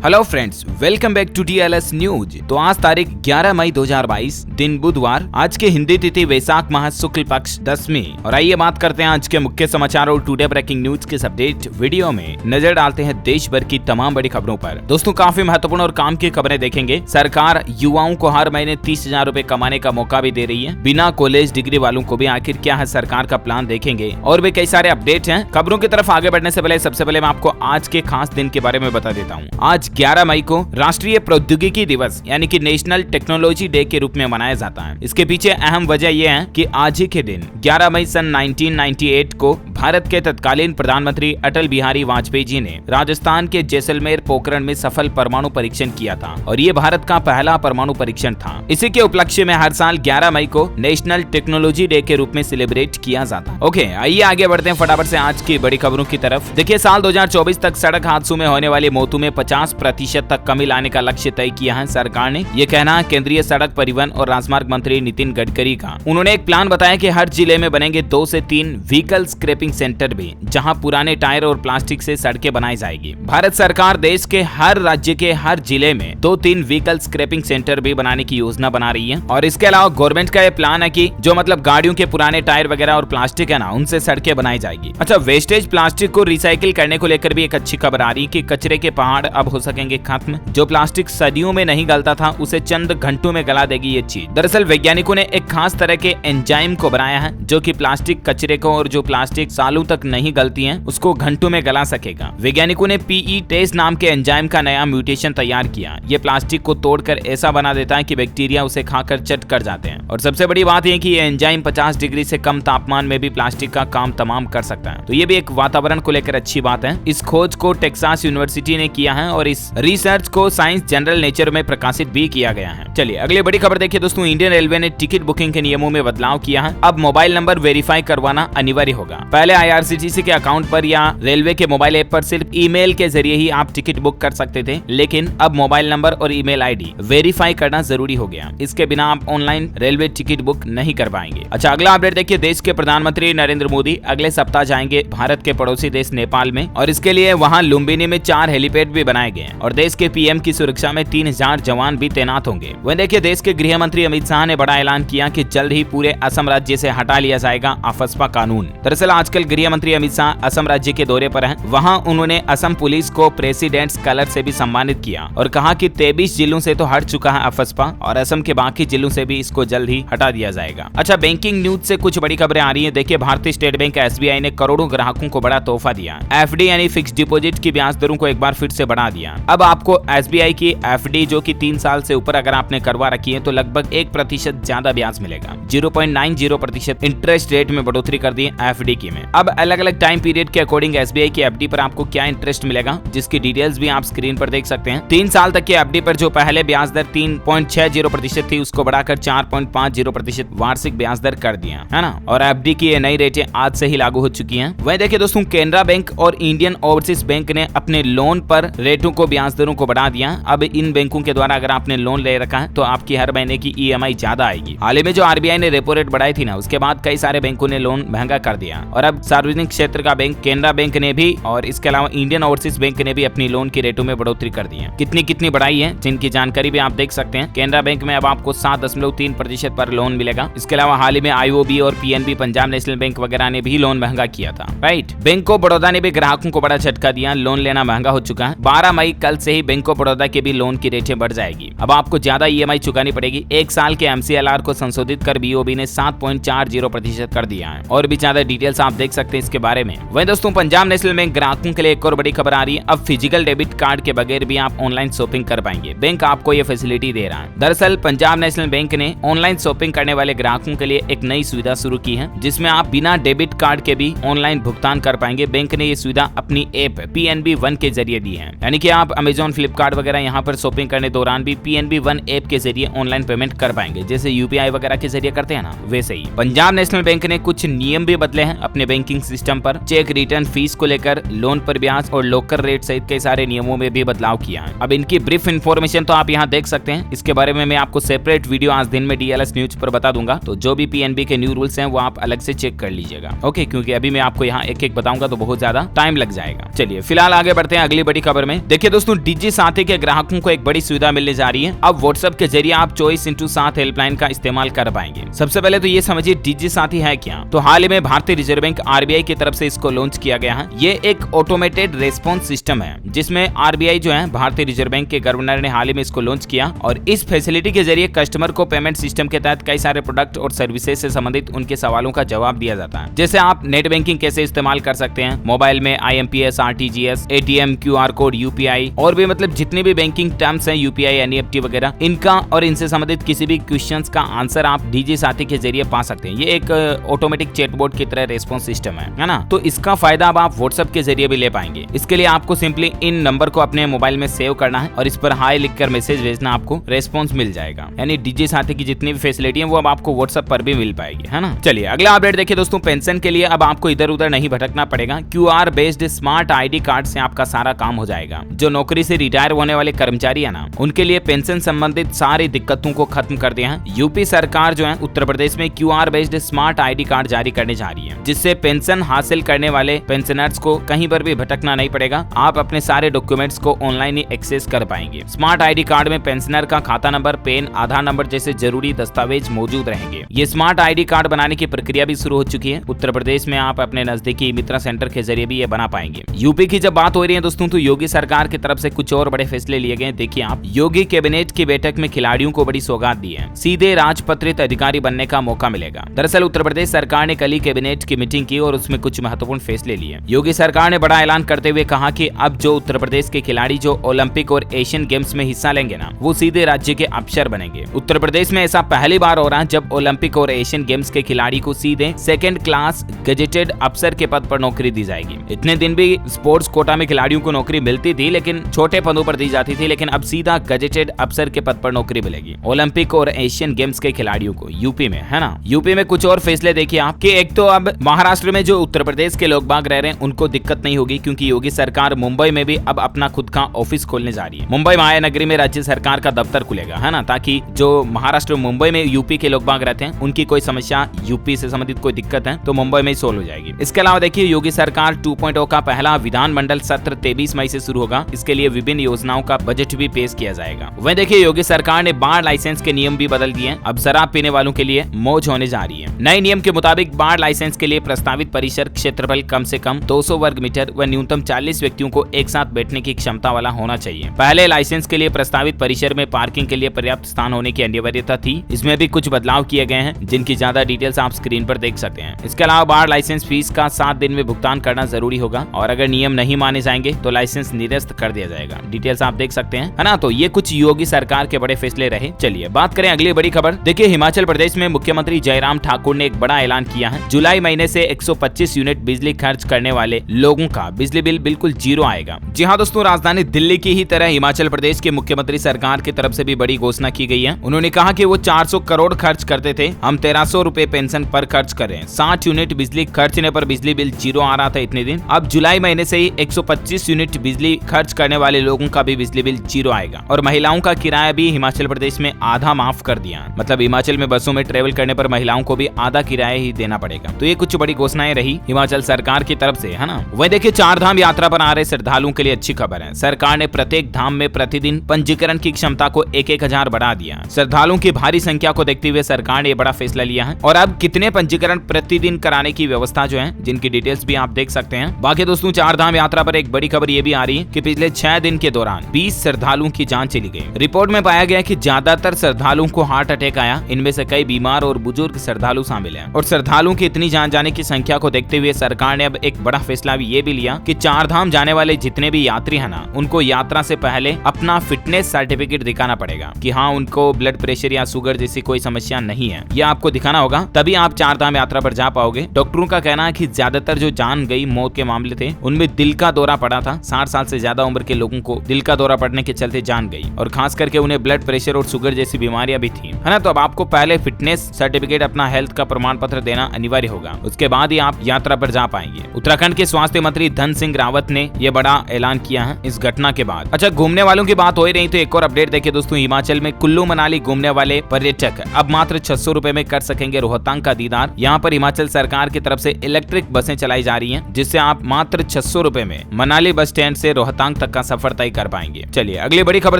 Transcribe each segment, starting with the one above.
Hello friends, welcome back to DLS news. तो आज तारीख 11 मई 2022, दिन बुधवार। आज के हिंदी तिथि वैशाख माह शुक्ल पक्ष 10वीं। और आइए बात करते हैं आज के मुख्य समाचार और टुडे ब्रेकिंग न्यूज के अपडेट वीडियो में नजर डालते हैं देश भर की तमाम बड़ी खबरों पर। दोस्तों, काफी महत्वपूर्ण और काम की खबरें देखेंगे। सरकार युवाओं को हर महीने 30,000 रूपए कमाने का मौका भी दे रही है बिना कॉलेज डिग्री वालों को भी। आखिर क्या है सरकार का प्लान, देखेंगे। और भी कई सारे अपडेट हैं। खबरों की तरफ आगे बढ़ने से पहले सबसे पहले मैं आपको आज के खास दिन के बारे में बता देता हूँ। आज 11 मई को राष्ट्रीय प्रौद्योगिकी दिवस यानी कि नेशनल टेक्नोलॉजी डे के रूप में मनाया जाता है। इसके पीछे अहम वजह यह है कि आज ही के दिन 11 मई सन 1998 को भारत के तत्कालीन प्रधानमंत्री अटल बिहारी वाजपेयी जी ने राजस्थान के जैसलमेर पोखरण में सफल परमाणु परीक्षण किया था और ये भारत का पहला परमाणु परीक्षण था। इसी के उपलक्ष्य में हर साल 11 मई को नेशनल टेक्नोलॉजी डे के रूप में सेलिब्रेट किया जाता है। ओके, आइए आगे बढ़ते हैं फटाफट से आज की बड़ी खबरों की तरफ। देखिए, साल 2024 तक सड़क हादसों में होने वाली मौतों में 50% तक कमी लाने का लक्ष्य तय किया है सरकार ने। ये कहना है केंद्रीय सड़क परिवहन और राजमार्ग मंत्री नितिन गडकरी का। उन्होंने एक प्लान बताया कि हर जिले में बनेंगे 2 से 3 व्हीकल स्क्रैपिंग सेंटर भी, जहां पुराने टायर और प्लास्टिक से सड़कें बनाई जाएगी। भारत सरकार देश के हर राज्य के हर जिले में 2-3 व्हीकल स्क्रैपिंग सेंटर भी बनाने की योजना बना रही है। और इसके अलावा गवर्नमेंट का ये प्लान है कि जो मतलब गाड़ियों के पुराने टायर वगैरह और प्लास्टिक है ना, उनसे सड़कें बनाई जाएगी। अच्छा, वेस्टेज प्लास्टिक को रिसाइकिल करने को लेकर भी एक अच्छी खबर आ रही है कि कचरे के पहाड़ अब हो सकेंगे खत्म। जो प्लास्टिक सदियों में नहीं गलता था, उसे चंद घंटों में गला देगी ये चीज। दरअसल वैज्ञानिकों ने एक खास तरह के एंजाइम को बनाया है जो कि प्लास्टिक कचरे को और जो प्लास्टिक सालों तक नहीं गलती हैं, उसको घंटों में गला सकेगा। वैज्ञानिकों ने PE टेस नाम के एंजाइम का नया म्यूटेशन तैयार किया। ये प्लास्टिक को तोड़कर ऐसा बना देता है कि बैक्टीरिया उसे खाकर चट कर जाते हैं। और सबसे बड़ी बात यह कि ये एंजाइम 50 डिग्री से कम तापमान में भी प्लास्टिक का काम तमाम कर सकता है। तो ये भी एक वातावरण को लेकर अच्छी बात है। इस खोज को टेक्सास यूनिवर्सिटी ने किया है और इस रिसर्च को साइंस जनरल नेचर में प्रकाशित भी किया गया है। चलिए अगली बड़ी खबर देखिए दोस्तों। इंडियन रेलवे ने टिकट बुकिंग के नियमों में बदलाव किया है। अब मोबाइल नंबर वेरीफाई करवाना अनिवार्य होगा। पहले IRCTC के अकाउंट पर या रेलवे के मोबाइल ऐप पर सिर्फ ईमेल के जरिए ही आप टिकट बुक कर सकते थे, लेकिन अब मोबाइल नंबर और ईमेल ID वेरीफाई करना जरूरी हो गया। इसके बिना आप ऑनलाइन रेलवे टिकट बुक नहीं कर पाएंगे। अच्छा, अगला अपडेट देखिए। देश के प्रधानमंत्री नरेंद्र मोदी अगले सप्ताह जाएंगे भारत के पड़ोसी देश नेपाल में और इसके लिए वहां लुम्बिनी में 4 हेलीपैड भी बनाए गए हैं और देश के PM की सुरक्षा में 3000 जवान भी तैनात होंगे। वहीं देखिए, देश के गृह मंत्री अमित शाह ने बड़ा ऐलान किया कि जल्द ही पूरे असम राज्य से हटा लिया जाएगा अफस्पा कानून। दरअसल आजकल गृह मंत्री अमित शाह असम राज्य के दौरे पर हैं। वहां उन्होंने असम पुलिस को प्रेसिडेंट्स कलर से भी सम्मानित किया और कहा कि 23 जिलों से तो हट चुका है अफस्पा और असम के बाकी जिलों से भी इसको जल्द ही हटा दिया जाएगा। अच्छा, बैंकिंग न्यूज से कुछ बड़ी खबरें आ रही है। देखिए, भारतीय स्टेट बैंक SBI ने करोड़ों ग्राहकों को बड़ा तोहफा दिया। FD यानी फिक्स डिपॉजिट की ब्याज दरों को एक बार फिर से बढ़ा दिया। अब आपको SBI की FD जो कि 3 साल से ऊपर अगर आपने करवा रखी है तो लगभग 1% ज्यादा ब्याज मिलेगा। 0.90% इंटरेस्ट रेट में बढ़ोतरी कर दी FD की में। अब अलग अलग टाइम पीरियड के अकॉर्डिंग SBI की FD पर आपको क्या इंटरेस्ट मिलेगा, जिसकी डिटेल्स भी आप स्क्रीन पर देख सकते हैं। 3 साल तक की FD पर जो पहले ब्याज दर 3.60% थी, उसको बढ़ाकर 4.50% वार्षिक ब्याज दर कर दिया है ना। और FD की ये नई रेटें आज से ही लागू हो चुकी हैं। वहीं देखिए दोस्तों, केनरा बैंक और इंडियन ओवरसीज बैंक ने अपने लोन पर रेटों को ब्याज दरों को बढ़ा दिया। अब इन बैंकों के द्वारा अगर आपने लोन ले रखा है तो आपकी हर महीने की EMI ज्यादा आएगी। हाल ही में जो RBI ने रेपो रेट बढ़ाई थी ना, उसके बाद कई सारे बैंकों ने लोन महंगा कर दिया और अब सार्वजनिक क्षेत्र का बैंक केनरा बैंक ने भी और इसके अलावा इंडियन ओवरसीज बैंक ने भी अपनी लोन की रेटों में बढ़ोतरी कर दी है। कितनी बढ़ाई है, जिनकी जानकारी भी आप देख सकते हैं। केनरा बैंक में अब आपको 7.3% पर लोन मिलेगा। इसके अलावा हाल ही में IOB और PNB पंजाब नेशनल बैंक वगैरह ने भी लोन महंगा किया था। राइट, बैंक ऑफ बड़ौदा ने भी ग्राहकों को बड़ा झटका दिया। लोन लेना महंगा हो चुका है। 12 मई कल से ही बैंक ऑफ बड़ौदा के भी लोन की रेटें बढ़ जाएगी। अब आपको ज्यादा EMI चुकानी पड़ेगी। 1 साल के MCLR को संशोधित कर BOB ने 7.40% कर दिया है। और भी ज्यादा डिटेल्स आप देख सकते हैं इसके बारे में। वहीं दोस्तों, पंजाब नेशनल बैंक ग्राहकों के लिए एक और बड़ी खबर आ रही है। अब फिजिकल डेबिट कार्ड के बगैर भी आप ऑनलाइन शॉपिंग कर पाएंगे। बैंक आपको ये फैसिलिटी दे रहा है। दरअसल पंजाब नेशनल बैंक ने ऑनलाइन शॉपिंग करने वाले ग्राहकों के लिए एक नई सुविधा शुरू की है, जिसमें आप बिना डेबिट कार्ड के भी ऑनलाइन भुगतान कर पाएंगे। बैंक ने ये सुविधा अपनी ऐप PNB One के जरिए दी है। यानी कि आप Amazon, फ्लिपकार्ट वगैरह यहाँ पर शॉपिंग करने दौरान भी PNB One ऐप के जरिए ऑनलाइन पेमेंट कर पाएंगे, जैसे UPI वगैरह के जरिए करते हैं ना, वैसे ही। पंजाब नेशनल बैंक ने कुछ नियम भी बदले हैं अपने बैंकिंग सिस्टम पर। चेक रिटर्न फीस को लेकर, लोन पर ब्याज और लोकर रेट सहित कई सारे नियमों में भी बदलाव किया है। अब इनकी ब्रीफ इन्फॉर्मेशन तो आप यहाँ देख सकते हैं। इसके बारे में मैं आपको सेपरेट वीडियो आज दिन में DLS न्यूज पर बता दूंगा। तो जो भी PNB के न्यू रूल्स हैं वो आप अलग से चेक कर लीजिएगा। ओके, क्योंकि अभी मैं आपको यहाँ एक एक बताऊंगा तो बहुत ज्यादा टाइम लग जाएगा। चलिए फिलहाल आगे बढ़ते हैं अगली बड़ी खबर में। देखिए दोस्तों डीजी साथी के ग्राहकों को एक बड़ी सुविधा मिलने जा रही है। अब व्हाट्सएप के जरिए आप 24/7 हेल्पलाइन का इस्तेमाल कर पाएंगे। सबसे पहले तो ये समझिए डीजी साथी है क्या। तो हाल ही में भारतीय रिजर्व बैंक आरबीआई की तरफ से इसको लॉन्च किया गया है। ये एक ऑटोमेटेड रेस्पॉन्स सिस्टम है जिसमें आरबीआई जो है भारतीय रिजर्व बैंक के गवर्नर ने हाल ही में इसको लॉन्च किया और इस फैसिलिटी के जरिए कस्टमर को पेमेंट सिस्टम के तहत कई सारे प्रोडक्ट और सर्विसेज से संबंधित उनके सवालों का जवाब दिया जाता है। जैसे आप नेट बैंकिंग कैसे इस्तेमाल कर सकते हैं, मोबाइल में IMPS, RTGS, ATM, QR code, UPI और भी मतलब जितने भी बैंकिंग टर्म्स हैं UPI, NEFT वगैरह, इनका और इनसे संबंधित किसी भी क्वेश्चंस का आंसर आप डीजी साथी के जरिए पा सकते हैं। ये एक ऑटोमेटिक चैटबॉट की तरह रेस्पॉन्स सिस्टम है ना। तो इसका फायदा अब आप व्हाट्सएप के जरिए भी ले पाएंगे। इसके लिए आपको सिंपली इन नंबर को अपने मोबाइल में सेव करना है और इस पर हाई लिखकर मैसेज भेजना, आपको रेस्पॉन्स मिल जाएगा। यानी डीजी साथी की जितनी भी फैसिलिटी है वो अब आपको व्हाट्सएप पर भी मिल पाएगी, है ना। चलिए अगला अपडेट देखिए दोस्तों। पेंशन के लिए अब आपको इधर उधर नहीं भटकना पड़ेगा। QR based smart ID card से आपका सारा काम हो जाएगा। जो नौकरी से रिटायर होने वाले कर्मचारी है ना, उनके लिए पेंशन संबंधित सारी दिक्कतों को खत्म कर दिया है। यूपी सरकार जो है उत्तर प्रदेश में QR based smart ID card जारी करने जा रही है, जिससे पेंशन हासिल करने वाले पेंशनर्स को कहीं पर भी भटकना नहीं पड़ेगा। आप अपने सारे डॉक्यूमेंट्स को ऑनलाइन ही एक्सेस कर पाएंगे। स्मार्ट ID कार्ड में पेंशनर का खाता नंबर, पेन, आधार नंबर जैसे जरूरी दस्तावेज मौजूद रहेंगे। ये स्मार्ट ID कार्ड बनाने की प्रक्रिया भी शुरू हो चुकी है। उत्तर प्रदेश में आप अपने नजदीकी मित्रा सेंटर के जरिए भी ये बना पाएंगे। यूपी की जब बात हो रही है दोस्तों, तो योगी सरकार की तरफ से कुछ और बड़े फैसले लिए गए। देखिए आप, योगी कैबिनेट की बैठक में खिलाड़ियों को बड़ी सौगात दी है। सीधे राजपत्रित अधिकारी बनने का मौका मिलेगा। दरअसल उत्तर प्रदेश सरकार ने कल ही कैबिनेट की मीटिंग की और उसमें कुछ महत्वपूर्ण फैसले लिए। योगी सरकार ने बड़ा ऐलान करते हुए कहा कि अब जो उत्तर प्रदेश के खिलाड़ी जो ओलंपिक और एशियन गेम्स में हिस्सा लेंगे ना, वो सीधे राज्य के अफसर बनेंगे। उत्तर प्रदेश में ऐसा पहली बार हो रहा है जब ओलंपिक और एशियन गेम्स के खिलाड़ी को सीधे सेकंड क्लास गजेटेड अफसर के पद पर नौकरी दी जाएगी। इतने दिन भी स्पोर्ट्स कोटा में खिलाड़ियों को नौकरी मिलती थी, लेकिन छोटे पदों पर दी जाती थी, लेकिन अब सीधा गजेटेड अफसर के पद पर नौकरी मिलेगी ओलंपिक और एशियन गेम्स के खिलाड़ियों को यूपी में, है ना। यूपी में कुछ और फैसले देखिए आप कि एक तो अब महाराष्ट्र में जो उत्तर प्रदेश के लोग बाग रह रहे हैं उनको दिक्कत नहीं होगी, क्योंकि योगी सरकार मुंबई में भी अब अपना खुद का ऑफिस खोलने जा रही है। मुंबई महानगरी में राज्य सरकार का दफ्तर खुलेगा, है ना, ताकि जो महाराष्ट्र मुंबई में यूपी के लोग बाग रहते हैं उनकी कोई समस्या, यूपी से संबंधित कोई दिक्कत है तो मुंबई में सोल्व हो जाएगी। इसके अलावा देखिए योगी सरकार 2.0 का पहला विधानमंडल सत्र 23 मई से शुरू होगा। इसके लिए विभिन्न योजनाओं का बजट भी पेश किया जाएगा। वहीं देखिए योगी सरकार ने बार लाइसेंस के नियम भी बदल दिए हैं। अब शराब पीने वालों के लिए मौज होने जा रही है। नए नियम के मुताबिक बार लाइसेंस के लिए प्रस्तावित परिसर क्षेत्रफल कम से कम 200 वर्ग मीटर व न्यूनतम 40 व्यक्तियों को एक साथ बैठने की क्षमता वाला होना चाहिए। पहले लाइसेंस के लिए प्रस्तावित परिसर में पार्किंग के लिए पर्याप्त स्थान होने की अनिवार्यता थी। इसमें भी कुछ बदलाव किए गए हैं, जिनकी ज्यादा डिटेल्स आप स्क्रीन पर देख सकते हैं। इसके अलावा बार लाइसेंस फीस का 7 दिन में भुगतान करना जरूरी होगा और अगर नियम नहीं माने जाएंगे तो लाइसेंस निरस्त कर दिया जाएगा। डिटेल्स आप देख सकते हैं, है ना। तो ये कुछ योगी सरकार के बड़े फैसले रहे। चलिए बात करें अगली बड़ी खबर। देखिए हिमाचल प्रदेश में मुख्यमंत्री जयराम ठाकुर ने एक बड़ा ऐलान किया है। जुलाई महीने से 125 यूनिट बिजली खर्च करने वाले लोगों का बिजली बिल बिल्कुल जीरो आएगा। जी हाँ दोस्तों, राजधानी दिल्ली की ही तरह हिमाचल प्रदेश के मुख्यमंत्री सरकार की तरफ से भी बड़ी घोषणा की गई है। उन्होंने कहा कि वो 400 करोड़ खर्च करते थे, हम 1300 रुपए पेंशन पर खर्च कर रहे हैं। 60 यूनिट बिजली खर्चने पर बिजली बिल जीरो आ रहा था इतने दिन। अब जुलाई महीने से ही 125 यूनिट बिजली खर्च करने वाले लोगों का भी बिजली बिल जीरो आएगा। और महिलाओं का किराया भी हिमाचल प्रदेश में आधा माफ कर दिया। मतलब हिमाचल में बसों में ट्रेवल करने पर महिलाओं को भी आधा किराया ही देना पड़ेगा। तो ये कुछ बड़ी घोषणाएं रही हिमाचल सरकार की तरफ से, है ना। वही देखिए चार धाम यात्रा पर आ रहे श्रद्धालुओं के लिए अच्छी खबर है। सरकार ने प्रत्येक धाम में प्रतिदिन पंजीकरण की क्षमता को 1,000 बढ़ा दिया। श्रद्धालुओं की भारी संख्या को देखते हुए सरकार ने बड़ा फैसला लिया है और अब कितने पंजीकरण प्रतिदिन कराने की व्यवस्था जो है, जिनकी डिटेल्स भी आप देख सकते हैं। बाकी दोस्तों चार धाम यात्रा पर एक बड़ी खबर ये भी आ रही है कि पिछले 6 दिन के दौरान 20 श्रद्धालुओं की जान चली गई। रिपोर्ट में पाया गया कि ज्यादातर श्रद्धालुओं को हार्ट अटैक आया। इनमें से कई बीमार और बुजुर्ग श्रद्धालु शामिल हैं। और श्रद्धालुओं की इतनी जान जाने की संख्या को देखते हुए सरकार ने अब एक बड़ा फैसला भी ये भी लिया कि चार धाम जाने वाले जितने भी यात्री है ना, उनको यात्रा से पहले अपना फिटनेस सर्टिफिकेट दिखाना पड़ेगा कि हाँ उनको ब्लड प्रेशर या शुगर जैसी कोई समस्या नहीं है। ये आपको दिखाना होगा, तभी आप चार धाम यात्रा पर जा पाओगे। डॉक्टरों का कहना है कि ज्यादातर जो जान गई मौत के मामले थे उनमें दिल का दौरा पड़ा था। 60 साल से ज्यादा उम्र के लोगों को दिल का दौरा पड़ने के चलते जान गई और खास करके उन्हें ब्लड प्रेशर और शुगर जैसी बीमारियां भी थी, है ना। तो अब आपको पहले फिटनेस सर्टिफिकेट अपना हेल्थ का प्रमाण पत्र देना अनिवार्य होगा। उसके बाद ही आप यात्रा पर जा पाएंगे। उत्तराखंड के स्वास्थ्य मंत्री धन सिंह रावत ने यह बड़ा ऐलान किया है इस घटना के बाद। अच्छा, घूमने वालों की बात हो ही रही तो एक और अपडेट देखिए दोस्तों। हिमाचल में कुल्लू मनाली घूमने वाले पर्यटक अब मात्र 600 रुपए में कर सकेंगे रोहतांग का दीदार। यहाँ पर हिमाचल सरकार की तरफ से इलेक्ट्रिक बसें चलाई जा रही हैं, जिससे आप मात्र 600 रुपए में मनाली बस स्टैंड से रोहतांग तक का सफर तय कर पाएंगे। चलिए अगली बड़ी खबर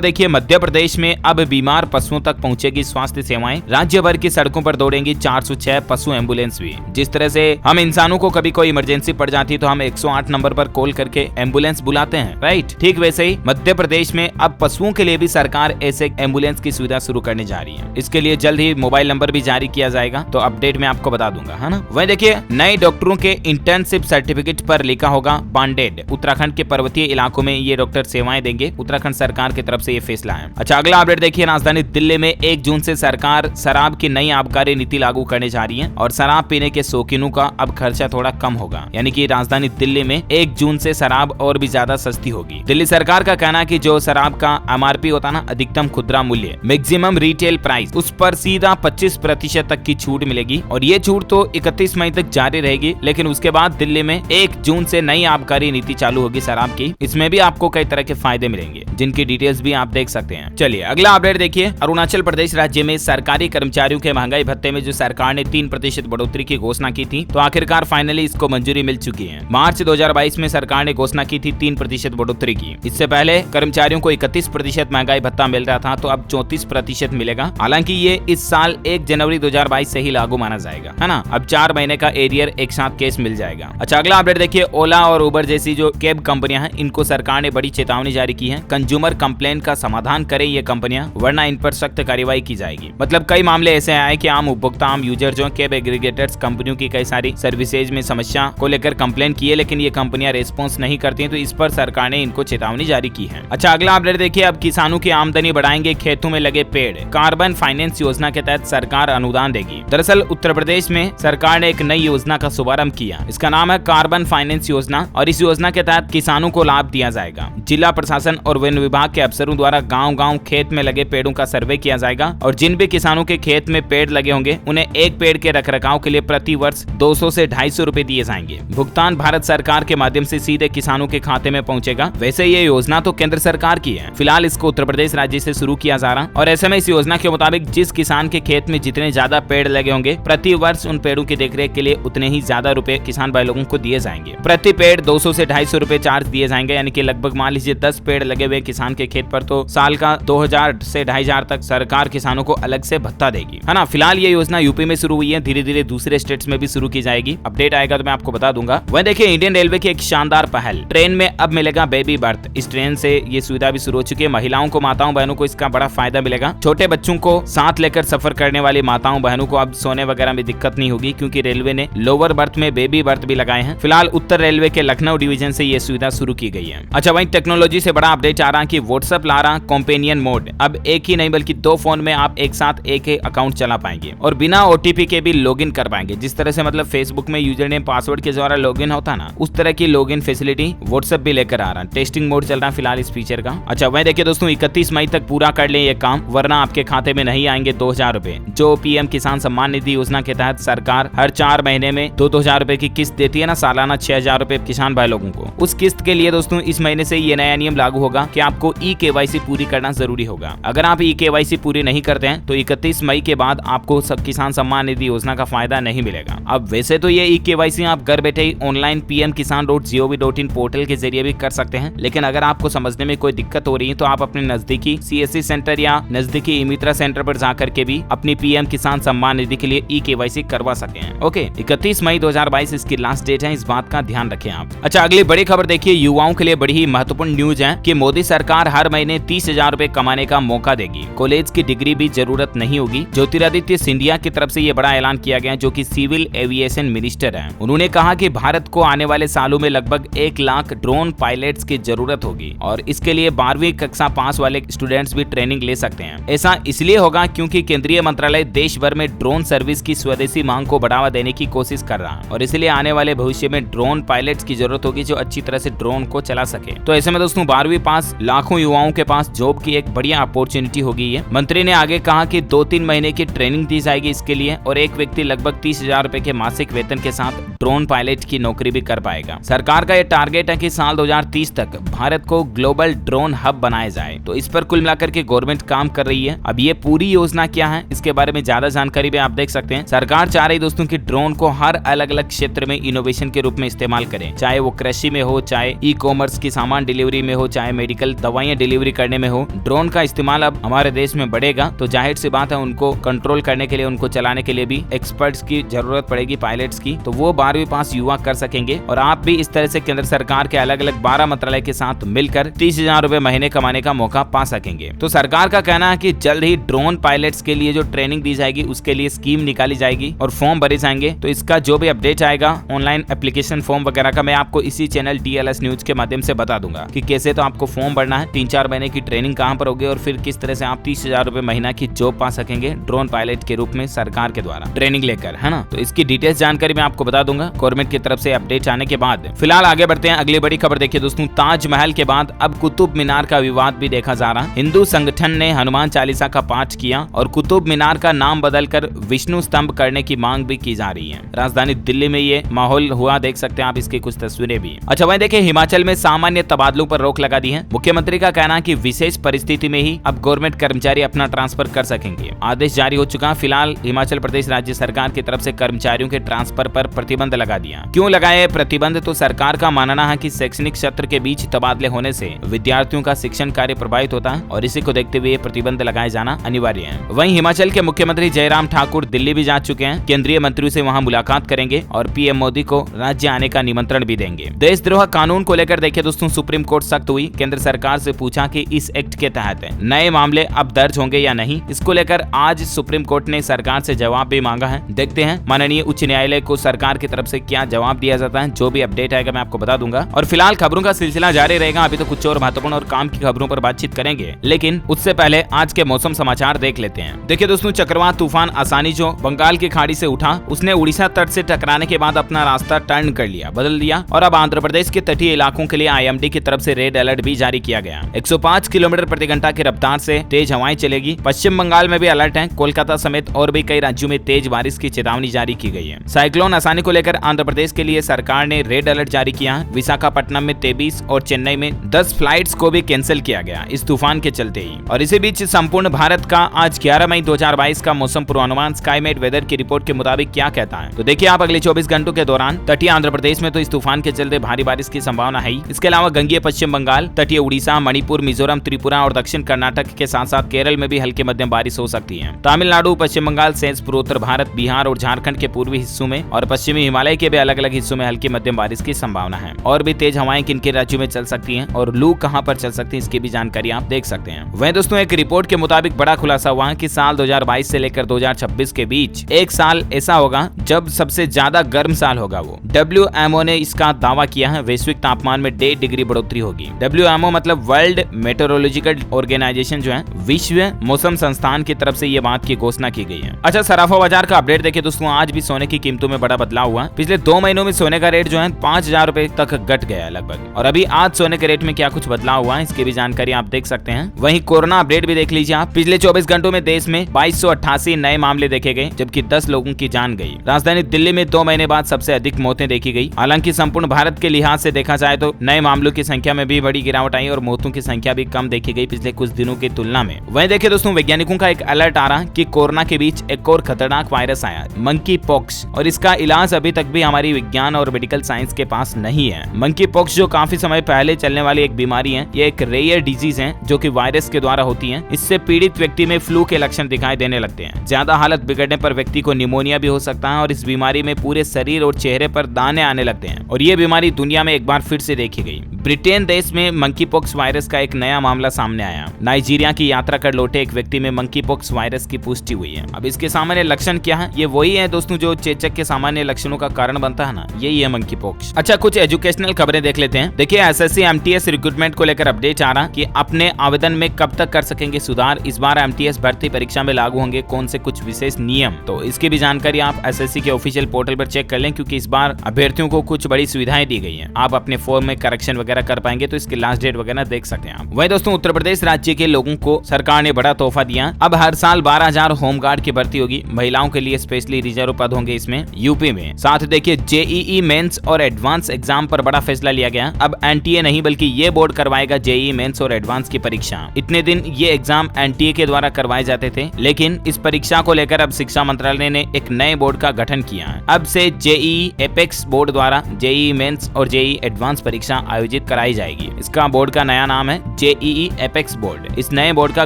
देखिए। मध्य प्रदेश में अब बीमार पशुओं तक पहुंचेगी स्वास्थ्य सेवाएं। राज्य भर की सड़कों पर दौड़ेंगी 406 पशु एम्बुलेंस भी। जिस तरह से हम इंसानों को कभी कोई इमरजेंसी पड़ जाती है तो हम 108 नंबर पर कॉल करके एम्बुलेंस बुलाते हैं, राइट? ठीक वैसे ही मध्य प्रदेश में अब पशुओं के लिए भी सरकार ऐसे एम्बुलेंस की सुविधा शुरू करने जा रही है। इसके लिए जल्द ही मोबाइल नंबर भी जारी किया जाएगा, तो अपडेट में आपको बता दूंगा, है ना। वहीं देखिए, नए डॉक्टरों के इंटर्नशिप सर्टिफिकेट पर लिखा होगा बांडेड। उत्तराखंड के पर्वतीय इलाकों में ये डॉक्टर सेवाएं देंगे। उत्तराखंड सरकार की तरफ से ये फैसला है। अच्छा, अगला अपडेट देखिए। राजधानी दिल्ली में 1 जून से सरकार शराब की नई आबकारी नीति लागू करने जा रही है और शराब पीने के शौकीनों का अब खर्चा थोड़ा कम होगा। यानी कि राजधानी दिल्ली में 1 जून से शराब और भी ज्यादा सस्ती होगी। दिल्ली सरकार का कहना है कि जो शराब का MRP होता ना, अधिकतम खुदरा मूल्य, मैक्सिमम रिटेल प्राइस, उस पर सीधा 25% तक की छूट मिलेगी और ये छूट तो 31 मई तक जारी रहेगी। लेकिन उसके बाद दिल्ली में 1 जून से नई आबकारी नीति चालू होगी शराब की। इसमें भी आपको कई तरह के फायदे मिलेंगे, जिनकी डिटेल्स भी आप देख सकते हैं। चलिए अगला अपडेट देखिए। अरुणाचल प्रदेश राज्य में सरकारी कर्मचारियों के महंगाई भत्ते में जो सरकार ने 3% बढ़ोतरी की घोषणा की थी, तो आखिरकार फाइनली इसको मंजूरी मिल चुकी है। मार्च 2022 में सरकार ने घोषणा की थी 3% बढ़ोतरी की। इससे पहले कर्मचारियों को 31% महंगाई भत्ता मिल रहा था, तो अब 34% मिलेगा। हालांकि ये इस साल 1 जनवरी 2022 से ही लागू माना जाएगा, है ना। अब 4 महीने का एरियर एक साथ केस मिल जाएगा। अच्छा, अगला अपडेट देखिए। ओला और उबर जैसी जो कैब कंपनियां हैं, इनको सरकार ने बड़ी चेतावनी जारी की है। कंज्यूमर कंप्लेंट का समाधान करें ये कंपनियां, वरना इन पर सख्त कार्रवाई की जाएगी। मतलब कई मामले ऐसे आए कि आम उपभोक्ता, आम यूजर जो कैब एग्रीगेटर्स कंपनियों की कई सारी सर्विसेज में समस्या को लेकर कंप्लेन किए, लेकिन ये कंपनियां रेस्पॉन्स नहीं करती हैं, तो इस पर सरकार ने इनको चेतावनी जारी की है। अच्छा, अगला अपडेट देखिए। अब किसानों की आमदनी बढ़ाएंगे खेतों में लगे पेड़। कार्बन फाइनेंस योजना के तहत सरकार अनुदान देगी। दरअसल उत्तर प्रदेश में सरकार ने एक नई योजना का शुभारंभ किया। इसका नाम है कार्बन फाइनेंस योजना और इस योजना के तहत किसानों को लाभ दिया जाएगा। जिला प्रशासन और वन विभाग के अफसरों द्वारा गांव-गांव खेत में लगे पेड़ों का सर्वे किया जाएगा और जिन भी किसानों के खेत में पेड़ लगे होंगे, उन्हें एक पेड़ के रखरखाव के लिए प्रति वर्ष 200 से 250 रुपए दिए जाएंगे। भुगतान भारत सरकार के माध्यम से सीधे किसानों के खाते में पहुंचेगा। वैसे ये योजना तो केंद्र सरकार की है, फिलहाल इसको उत्तर प्रदेश राज्य से शुरू किया जा रहा और ऐसे में इस योजना के मुताबिक जिस किसान के खेत में जितने ज्यादा पेड़ लगे होंगे, प्रति वर्ष उन पेड़ों की देखरेख के लिए उतने ही ज्यादा रुपए किसान भाई लोगों को दिए जाएंगे। प्रति पेड़ 200 से 250 रुपए चार्ज दिए जाएंगे। यानी कि लगभग मान लीजिए 10 पेड़ लगे हुए किसान के खेत पर, तो साल का 2000 से 2500 तक सरकार किसानों को अलग से भत्ता देगी, है ना। फिलहाल ये योजना यूपी में शुरू हुई है, धीरे धीरे दूसरे स्टेट्स में भी शुरू की जाएगी। अपडेट आएगा तो मैं आपको बता दूंगा। वह देखिए, इंडियन रेलवे की एक शानदार पहल, ट्रेन में अब मिलेगा बेबी बर्थ। इस ट्रेन से ये सुविधा भी शुरू हो चुकी है। महिलाओं को, माताओं बहनों को इसका बड़ा फायदा मिलेगा। छोटे बच्चों को साथ लेकर सफर करने वाली माताओं बहनों को अब सोने वगैरह में दिक्कत नहीं होगी, क्योंकि रेलवे ने लोअर बर्थ में बेबी बर्थ भी लगाए हैं। फिलहाल उत्तर रेलवे के लखनऊ डिवीजन से ये सुविधा शुरू की गई है। अच्छा, वहीं टेक्नोलॉजी से बड़ा अपडेट आ रहा है कि व्हाट्सएप ला रहा कंपेनियन मोड। अब एक ही नहीं बल्कि 2 फोन में आप एक साथ एक ही अकाउंट चला पाएंगे और बिना OTP के भी लॉगिन कर पाएंगे। जिस तरह से मतलब फेसबुक में यूजर नेम पासवर्ड के द्वारा लॉगिन होता ना, उस तरह की लॉगिन फैसिलिटी व्हाट्सएप भी लेकर आ रहा है। टेस्टिंग मोड चल रहा है फिलहाल इस फीचर का। अच्छा, वहीं देखिए दोस्तों, 31 मई तक पूरा कर ले ये काम, वरना आपके खाते में नहीं आएंगे 2000 रुपए। जो PM किसान सम्मान निधि योजना के तहत सरकार हर 4 महीने में 2-2000 रुपए की किस्त देती है ना, सालाना 6000 रुपए किसान भाई लोगों को। उस किस्त के लिए दोस्तों इस महीने से ये नया नियम लागू होगा कि आपको eKYC पूरी करना जरूरी होगा। अगर आप eKYC पूरी नहीं करते हैं तो 31 मई के बाद आपको सब किसान सम्मान निधि योजना का फायदा नहीं मिलेगा। अब वैसे तो ये eKYC आप घर बैठे ही ऑनलाइन pmkisan.gov.in पोर्टल के जरिए भी कर सकते हैं, लेकिन अगर आपको समझने में कोई दिक्कत हो रही है तो आप अपने नजदीकी CSC सेंटर या नजदीकी ई-मित्र सेंटर पर जाकर के भी अपनी PM किसान सम्मान निधि के लिए eKYC करवा सकते हैं। ओके, 31 मई 2022 इसकी लास्ट डेट है, इस बात का ध्यान रखें आप। अच्छा, अगली बड़ी खबर देखिए। युवाओं के लिए बड़ी ही महत्वपूर्ण न्यूज है कि मोदी सरकार हर महीने 30,000 रुपए कमाने का मौका देगी। कॉलेज की डिग्री भी जरूरत नहीं होगी। ज्योतिरादित्य सिंधिया की तरफ से ये बड़ा ऐलान किया गया, जो कि सिविल एविएशन मिनिस्टर है। उन्होंने कहा कि भारत को आने वाले सालों में लगभग 1 लाख ड्रोन पायलट्स की जरूरत होगी और इसके लिए 12वीं कक्षा पास वाले स्टूडेंट्स भी ट्रेनिंग ले सकते हैं। ऐसा इसलिए होगा क्योंकि केंद्रीय मंत्रालय देश भर में ड्रोन सर्विस की स्वदेशी मांग को बढ़ावा देने की कोशिश कर रहा है और इसलिए आने वाले भविष्य में ड्रोन पायलट्स की जरूरत होगी जो अच्छी तरह से ड्रोन को चला सके। तो ऐसे में दोस्तों 12वीं पास लाखों युवाओं के पास जॉब की एक बढ़िया अपॉर्चुनिटी होगी ये। मंत्री ने आगे कहा कि 2-3 महीने की ट्रेनिंग दी जाएगी इसके लिए और एक व्यक्ति लगभग 30,000 रुपए के मासिक वेतन के साथ ड्रोन पायलट की नौकरी भी कर पाएगा। सरकार का यह टारगेट है कि साल 2030 तक भारत को ग्लोबल ड्रोन हब बनाया जाए। तो इस पर कुल मिलाकर के गवर्नमेंट काम कर रही है। अब ये पूरी योजना क्या है, इसके बारे में ज्यादा जानकारी भी आप देख सकते हैं। सरकार चाह रही दोस्तों की ड्रोन को हर अलग अलग क्षेत्र में इनोवेशन के रूप में इस्तेमाल करें, चाहे वो कृषि में हो, चाहे ई कॉमर्स की सामान डिलीवरी में हो, चाहे मेडिकल दवाइयां डिलीवरी करने में हो। ड्रोन का इस्तेमाल अब हमारे देश में बढ़ेगा, तो जाहिर सी बात है उनको कंट्रोल करने के लिए, उनको चलाने के लिए भी एक्सपर्ट्स की जरूरत पड़ेगी, पायलट्स की। तो वो 12वीं पास युवा कर सकेंगे और आप भी इस तरह से केंद्र सरकार के अलग अलग 12 मंत्रालय के साथ मिलकर 30,000 रुपए महीने कमाने का मौका पा सकेंगे। तो सरकार का कहना है कि जल्द ही ड्रोन पायलट्स के लिए जो ट्रेनिंग दी जाएगी उसके लिए स्कीम निकाली जाएगी और फॉर्म भरे जाएंगे। तो इसका जो भी अपडेट आएगा ऑनलाइन एप्लीकेशन फॉर्म वगैरह का, मैं आपको इसी चैनल DLS न्यूज के माध्यम से बता दूंगा कि कैसे तो आपको फॉर्म भरना है, 3-4 महीने की ट्रेनिंग कहां पर होगी और फिर किस तरह से आप 30,000 रुपए महीना की जॉब पा सकेंगे ड्रोन पायलट के रूप में सरकार के द्वारा ट्रेनिंग लेकर, है ना। तो इसकी डिटेल्स जानकारी मैं आपको बता दूंगा गवर्नमेंट की तरफ से अपडेट आने के बाद। फिलहाल आगे बढ़ते हैं, अगली बड़ी खबर देखिए दोस्तों। ताजमहल के बाद अब कुतुब मीनार का विवाद भी देखा जा रहा है। हिंदू संगठन ने हनुमान चालीसा का पाठ किया और कुतुब मीनार का नाम बदलकर विष्णु स्तंभ करने की मांग भी की जा रही है। राजधानी दिल्ली में ये माहौल हुआ, देख सकते हैं आप, इसकी कुछ तस्वीरें भी। अच्छा वहीं देखिए, हिमाचल में सामान्य तबादलों पर रोक लगा दी है। मुख्यमंत्री का कहना है कि विशेष परिस्थिति में ही अब गवर्नमेंट कर्मचारी अपना ट्रांसफर कर सकेंगे। आदेश जारी हो चुका है। फिलहाल हिमाचल प्रदेश राज्य सरकार की तरफ से कर्मचारियों के ट्रांसफर पर प्रतिबंध लगा दिया। क्यों लगाए प्रतिबंध? तो सरकार का मानना है कि शैक्षणिक सत्र के बीच तबादले होने से विद्यार्थियों का शिक्षण कार्य प्रभावित होता है और इसी को देखते हुए प्रतिबंध लगाए जाना अनिवार्य है। वहीं हिमाचल के मुख्यमंत्री जयराम ठाकुर दिल्ली भी जा चुके हैं। केंद्रीय मंत्रियों से वहां मुलाकात करेंगे और पीएम मोदी को राज्य आने का निमंत्रण भी देंगे। देशद्रोह कानून को लेकर देखिए दोस्तों, सुप्रीम कोर्ट सख्त हुई। केंद्र सरकार से पूछा कि इस एक्ट के तहत नए मामले अब दर्ज होंगे या नहीं। इसको लेकर आज सुप्रीम कोर्ट ने सरकार से जवाब भी मांगा है। देखते हैं माननीय उच्च न्यायालय को सरकार की तरफ से क्या जवाब दिया जाता है। जो भी अपडेट आएगा मैं आपको बता दूंगा। और फिलहाल खबरों का सिलसिला जारी रहेगा। अभी तो कुछ और महत्वपूर्ण और काम की खबरों पर बातचीत करेंगे, लेकिन उससे पहले आज के मौसम समाचार देख लेते हैं। देखिए दोस्तों, चक्रवात तूफान आसानी जो बंगाल की खाड़ी से उठा, उसने उड़ीसा तट से टकराने के बाद अपना रास्ता टर्न कर लिया, बदल दिया और अब आंध्र प्रदेश के तटीय इलाकों के लिए IMD की तरफ से रेड अलर्ट भी जारी किया गया। 105 किलोमीटर प्रति घंटा की रफ्तार से तेज हवाएं चलेगी। पश्चिम बंगाल में भी अलर्ट है। कोलकाता समेत और भी कई राज्यों में तेज बारिश की चेतावनी जारी की गई है। साइक्लोन आसानी को लेकर आंध्र प्रदेश के लिए सरकार ने रेड अलर्ट जारी किया है। विशाखापट्टनम में 23 और चेन्नई में 10 फ्लाइट्स को भी कैंसिल किया गया इस तूफान के चलते ही। और इसी बीच संपूर्ण भारत का आज 11 मई 2022 का मौसम पूर्वानुमान स्काईमेट वेदर की रिपोर्ट के मुताबिक क्या कहता है। तो देखिए आप, अगले 24 घंटों के दौरान तटीय आंध्र प्रदेश में तो इस तूफान के चलते भारी बारिश की संभावना है। इसके अलावा गंगीय पश्चिम बंगाल, तटीय उड़ीसा, मणिपुर, मिजोरम, त्रिपुरा और दक्षिण कर्नाटक के साथ साथ केरल में भी हल्की मध्यम बारिश हो सकती है। तमिलनाडु, पश्चिम बंगाल सहित पूर्वोत्तर भारत, बिहार और झारखंड के पूर्वी हिस्सों में और पश्चिमी हिमालय के भी अलग अलग हिस्सों में हल्की मध्यम बारिश की संभावना है। और भी तेज हवाएं किन किन राज्यों में चल सकती हैं और लू कहां पर चल सकती है, इसकी भी जानकारी आप देख सकते हैं। वहीं दोस्तों, एक रिपोर्ट के मुताबिक बड़ा खुलासा हुआ है कि साल 2022 से लेकर 2026 के बीच एक साल ऐसा होगा जब सबसे ज्यादा गर्म साल होगा वो। WMO ने इसका दावा किया है। वैश्विक तापमान में 1.5 डिग्री बढ़ोतरी होगी। WMO मतलब वर्ल्ड मेट्रोलॉजिकल ऑर्गेनाइजेशन जो है, विश्व मौसम संस्थान की तरफ से ये बात की घोषणा की गई है। अच्छा, सराफा बाजार का अपडेट देखिए दोस्तों, आज भी सोने की कीमतों में बड़ा बदलाव हुआ। पिछले 2 महीनों में सोने का रेट जो है 5,000 रुपए तक घट गया लगभग। और अभी आज सोने के रेट में क्या कुछ बदलाव हुआ है, इसकी भी जानकारी आप देख सकते हैं। वहीं कोरोना अपडेट भी देख लीजिए आप। पिछले 24 घंटों में देश में 2288 नए मामले देखे गए, जबकि 10 लोगों की जान गई। राजधानी दिल्ली में 2 महीने बाद सबसे अधिक मौतें देखी गई। हालांकि संपूर्ण भारत के लिहाज से देखा जाए तो नए मामलों की संख्या में भी बड़ी गिरावट आई और मौतों की संख्या भी कम देखी गई पिछले कुछ दिनों की तुलना में। वहीं देखिए दोस्तों, वैज्ञानिकों का एक अलर्ट आ रहा है कि कोरोना के बीच एक और खतरनाक वायरस आया, मंकी पॉक्स, और इसका इलाज अभी तक भी हमारी विज्ञान और मेडिकल साइंस के पास नहीं है। मंकी पॉक्स जो काफी समय पहले चलने वाली एक बीमारी है, ये एक रेयर डिजीज है जो कि वायरस के द्वारा होती है। इससे पीड़ित व्यक्ति में फ्लू के लक्षण दिखाई देने लगते हैं। ज्यादा हालत बिगड़ने पर व्यक्ति को निमोनिया भी हो सकता है और इस बीमारी में पूरे शरीर और चेहरे पर दाने आने लगते हैं। और ये बीमारी दुनिया में एक बार फिर से देखी गई। ब्रिटेन देश में मंकी पॉक्स वायरस का एक नया मामला सामने आया। नाइजीरिया की यात्रा कर लौटे एक व्यक्ति में मंकी पॉक्स वायरस की पुष्टि हुई है। अब इसके सामान्य लक्षण क्या है? ये वही है दोस्तों जो चेचक के सामान्य लक्षणों का कारण बनता है ना, यही है मंकी पॉक्स। अच्छा, कुछ एजुकेशनल खबरें देख लेते हैं। देखिए, SSC MTS रिक्रूटमेंट को लेकर अपडेट आ रहा कि अपने आवेदन में कब तक कर सकेंगे सुधार। इस बार MTS भर्ती परीक्षा में लागू होंगे कौन से कुछ विशेष नियम, तो इसकी भी जानकारी आप SSC के ऑफिशियल पोर्टल पर चेक कर लें, क्योंकि इस बार अभ्यर्थियों को कुछ बड़ी सुविधाएं दी गई हैं। आप अपने फॉर्म में करेक्शन वगैरह वगैरह कर पाएंगे तो इसकी लास्ट डेट वगैरह देख सकते हैं आप। वहीं दोस्तों उत्तर प्रदेश राज्य के लोगों को सरकार ने बड़ा तोहफा दिया। अब हर साल 12,000 होमगार्ड की भर्ती होगी। महिलाओं के लिए स्पेशली रिजर्व पद होंगे इसमें यूपी में। साथ देखिए जेईई मेंस और एडवांस एग्जाम पर बड़ा फैसला लिया गया। अब एनटीए नहीं बल्कि ये बोर्ड करवाएगा जेईई मेंस और एडवांस की परीक्षा। इतने दिन ये एग्जाम एनटीए के द्वारा करवाए जाते थे, लेकिन इस परीक्षा को लेकर अब शिक्षा मंत्रालय ने एक नए बोर्ड का गठन किया है। अब से जेईई एपेक्स बोर्ड द्वारा जेईई मेंस और जेईई एडवांस परीक्षा आयोजित कराई जाएगी। इसका बोर्ड का नया नाम है जेईई एपेक्स बोर्ड। इस नए बोर्ड का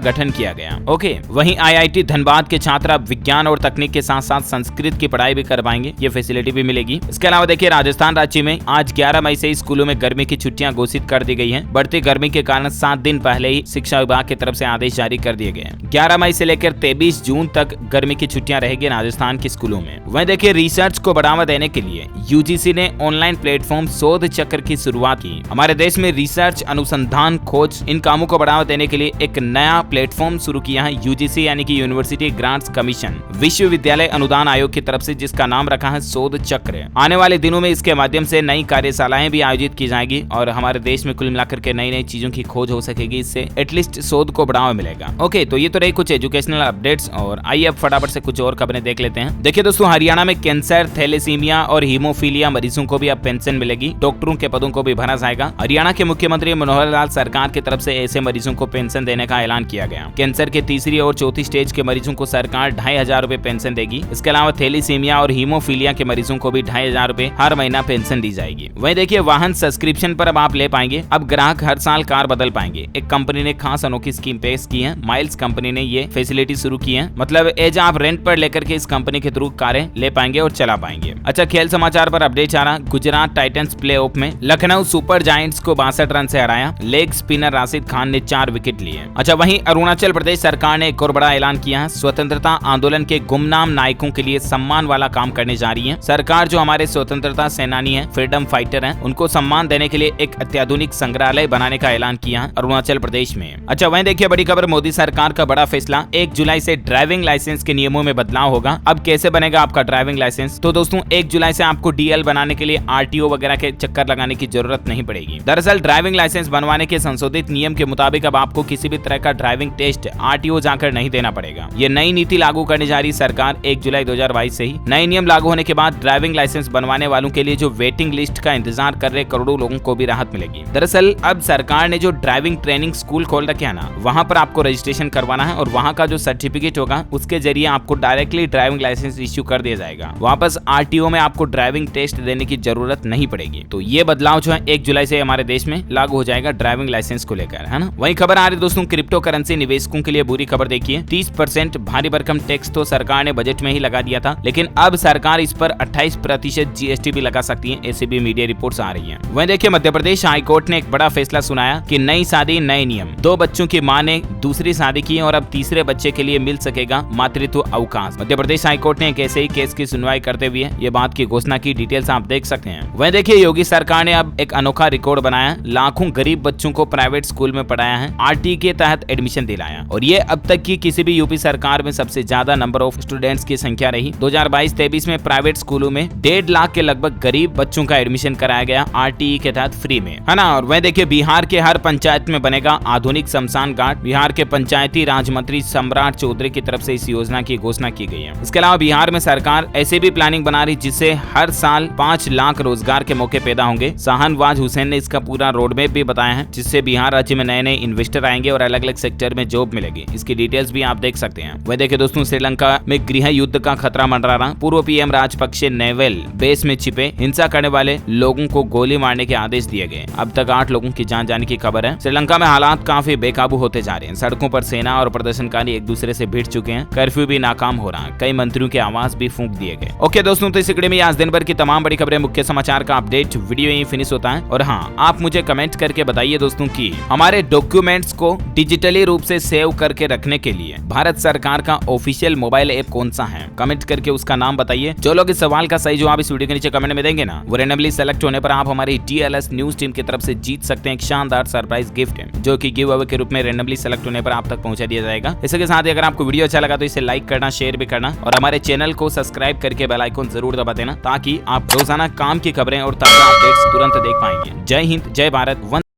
गठन किया गया। ओके, वहीं आईआईटी धनबाद के छात्र अब विज्ञान और तकनीक के साथ साथ संस्कृत की पढ़ाई भी कर पाएंगे। ये फैसिलिटी भी मिलेगी। इसके अलावा देखिए राजस्थान राज्य में आज 11 मई से स्कूलों में गर्मी की छुट्टियां घोषित कर दी गई हैं। बढ़ती गर्मी के कारण 7 दिन पहले ही शिक्षा विभाग की तरफ से आदेश जारी कर दिए गए हैं। 11 मई से लेकर 23 जून तक गर्मी की छुट्टियां रहेगी राजस्थान के स्कूलों में। वहीं देखिए रिसर्च को बढ़ावा देने के लिए यूजीसी ने ऑनलाइन प्लेटफॉर्म शोध चक्र की शुरुआत की। हमारे देश में रिसर्च, अनुसंधान, खोज, इन कामों को बढ़ावा देने के लिए एक नया प्लेटफॉर्म शुरू किया है यूजीसी यानी कि यूनिवर्सिटी ग्रांट्स कमीशन, विश्वविद्यालय अनुदान आयोग की तरफ से, जिसका नाम रखा है शोध चक्र। आने वाले दिनों में इसके माध्यम से नई कार्यशालाएं भी आयोजित की जाएगी और हमारे देश में कुल मिलाकर के नई नई चीजों की खोज हो सकेगी। इससे एटलीस्ट शोध को बढ़ावा मिलेगा। ओके, तो ये तो रही कुछ एजुकेशनल अपडेट्स और आइए अब फटाफट से कुछ और खबरें देख लेते हैं। देखिए दोस्तों हरियाणा में कैंसर, थैलेसीमिया और हीमोफीलिया मरीजों को भी अब पेंशन मिलेगी। डॉक्टरों के पदों को भी भरा जाएगा। हरियाणा के मुख्यमंत्री मनोहर लाल सरकार की तरफ से ऐसे मरीजों को पेंशन देने का ऐलान किया गया। कैंसर के तीसरी और चौथी स्टेज के मरीजों को सरकार 2,500 रुपए पेंशन देगी। इसके अलावा थैलेसीमिया और हीमोफीलिया के मरीजों को भी 2,500 रुपए हर महीना पेंशन दी जाएगी। वहीं देखिए वाहन सब्सक्रिप्शन पर अब आप ले पाएंगे। अब ग्राहक हर साल कार बदल पाएंगे। एक कंपनी ने खास अनोखी स्कीम पेश की है। माइल्स कंपनी ने ये फैसिलिटी शुरू की है। मतलब एज आप रेंट पर लेकर के इस कंपनी के थ्रू कारें ले पाएंगे और चला पाएंगे। अच्छा, खेल समाचार पर अपडेट आ रहा। गुजरात टाइटंस प्लेऑफ में लखनऊ सुपर जायंट्स को 62 रन से हराया। लेग स्पिनर राशिद खान ने 4 विकेट लिए। अच्छा, वहीं अरुणाचल प्रदेश सरकार ने एक और बड़ा ऐलान किया है। स्वतंत्रता आंदोलन के गुमनाम नायकों के लिए सम्मान वाला काम करने जा रही है सरकार। जो हमारे स्वतंत्रता सेनानी है, फ्रीडम फाइटर हैं, उनको सम्मान देने के लिए एक अत्याधुनिक संग्रहालय बनाने का ऐलान किया है अरुणाचल प्रदेश में। अच्छा, वहीं देखिए बड़ी खबर, मोदी सरकार का बड़ा फैसला। 1 जुलाई से ड्राइविंग लाइसेंस के नियमों में बदलाव होगा। अब कैसे बनेगा आपका ड्राइविंग लाइसेंस? तो दोस्तों 1 जुलाई से आपको डीएल बनाने के लिए आरटीओ वगैरह के चक्कर लगाने की जरूरत नहीं पड़ेगी। दरअसल ड्राइविंग लाइसेंस बनवाने के संशोधित नियम के मुताबिक अब आपको किसी भी तरह का ड्राइविंग टेस्ट आरटीओ जाकर नहीं देना पड़ेगा। ये नई नीति लागू करने जा रही सरकार 1 जुलाई 2022 से ही। नए नियम लागू होने के बाद ड्राइविंग लाइसेंस बनवाने वालों के लिए जो वेटिंग लिस्ट का इंतजार कर रहे करोड़ों लोगों को भी राहत मिलेगी। दरअसल अब सरकार ने जो ड्राइविंग ट्रेनिंग स्कूल खोल रखे हैं ना, वहाँ पर आपको रजिस्ट्रेशन करवाना है और वहाँ का जो सर्टिफिकेट होगा उसके जरिए आपको डायरेक्टली ड्राइविंग लाइसेंस इश्यू कर दिया जाएगा। वापस आरटीओ में आपको ड्राइविंग टेस्ट देने की जरूरत नहीं पड़ेगी। तो ये बदलाव जो है 1 जुलाई से हमारे देश में लागू हो जाएगा ड्राइविंग लाइसेंस को लेकर, है ना। वही खबर आ रही दोस्तों क्रिप्टो करेंसी निवेशकों के लिए बुरी खबर देखिए। 30% भारी भरकम टैक्स तो सरकार ने बजट में ही लगा दिया था, लेकिन अब सरकार इस पर 28% जीएसटी भी लगा सकती है। ऐसी भी मीडिया रिपोर्ट्स आ रही हैं। वहीं देखिए मध्य प्रदेश हाईकोर्ट ने एक बड़ा फैसला सुनाया कि नई शादी नए नियम। 2 बच्चों की मां ने दूसरी शादी की और अब तीसरे बच्चे के लिए मिल सकेगा मातृत्व अवकाश। मध्य प्रदेश हाईकोर्ट ने एक ऐसे ही केस की सुनवाई करते हुए ये बात की घोषणा की। डिटेल्स आप देख सकते हैं। वहीं देखिए योगी सरकार ने अब एक अनोखा रिकॉर्ड बनाया। लाखों गरीब बच्चों को प्राइवेट स्कूल में पढ़ाया है, आरटी के तहत एडमिशन दिलाया और ये अब तक की किसी भी यूपी सरकार में सबसे ज्यादा नंबर ऑफ स्टूडेंट्स की संख्या रही। 2022-23 में प्राइवेट स्कूलों में 1.5 लाख के लगभग गरीब बच्चों का एडमिशन कराया गया आरटीई के तहत फ्री में, है ना। और वहीं देखिए बिहार के हर पंचायत में बनेगा आधुनिक शमशान घाट। बिहार के पंचायती राज मंत्री सम्राट चौधरी की तरफ से इस योजना की घोषणा की गई है। इसके अलावा बिहार में सरकार ऐसे भी प्लानिंग बना रही जिससे हर साल 5 लाख रोजगार के मौके पैदा होंगे। शाहनवाज हुसैन ने इसका पूरा रोडमैप भी बताया है, जिससे बिहार राज्य में नए नए इन्वेस्टर आएंगे और अलग अलग सेक्टर में जॉब मिलेगी। इसकी डिटेल्स भी आप देख सकते हैं। वह देखिए दोस्तों श्रीलंका में गृह युद्ध का खतरा मंडरा रहा। पूर्व पीएम राजपक्षे नेवल बेस में छिपे हिंसा करने वाले लोगों को गोली मारने के आदेश दिए गए। अब तक 8 लोगों की जान जाने की खबर है। श्रीलंका में हालात काफी बेकाबू होते जा रहे हैं। सड़कों पर सेना और प्रदर्शनकारी एक दूसरे से भिड़ चुके हैं। कर्फ्यू भी नाकाम हो रहा है। कई मंत्रियों के आवास भी फूंक दिए गए। ओके दोस्तों, तो इस वीडियो में आज दिन भर की तमाम बड़ी खबरें, मुख्य समाचार का अपडेट वीडियो यहीं फिनिश होता है। और हाँ, आप मुझे कमेंट करके बताइए दोस्तों कि हमारे डॉक्यूमेंट्स को डिजिटली रूप से सेव करके रखने के लिए भारत सरकार का ऑफिशियल मोबाइल ऐप कौन सा है। कमेंट करके उसका नाम बताइए। जो लोग इस सवाल का सही जवाब इस वीडियो के नीचे कमेंट में देंगे ना, वो रैंडमली सेलेक्ट होने पर आप हमारी DLS न्यूज टीम की तरफ से जीत सकते हैं एक शानदार सरप्राइज गिफ्ट, जो कि गिव अवे के रूप में रैंडमली सेलेक्ट होने पर आप तक पहुंचा दिया जाएगा। इसके साथ ही अगर आपको वीडियो अच्छा लगा तो इसे लाइक करना, शेयर भी करना और हमारे चैनल को सब्सक्राइब करके बेल आइकन जरूर दबा देना ताकि आप रोजाना काम की खबरें और ताजा अपडेट्स तुरंत देख पाएंगे। जय हिंद, जय भारत।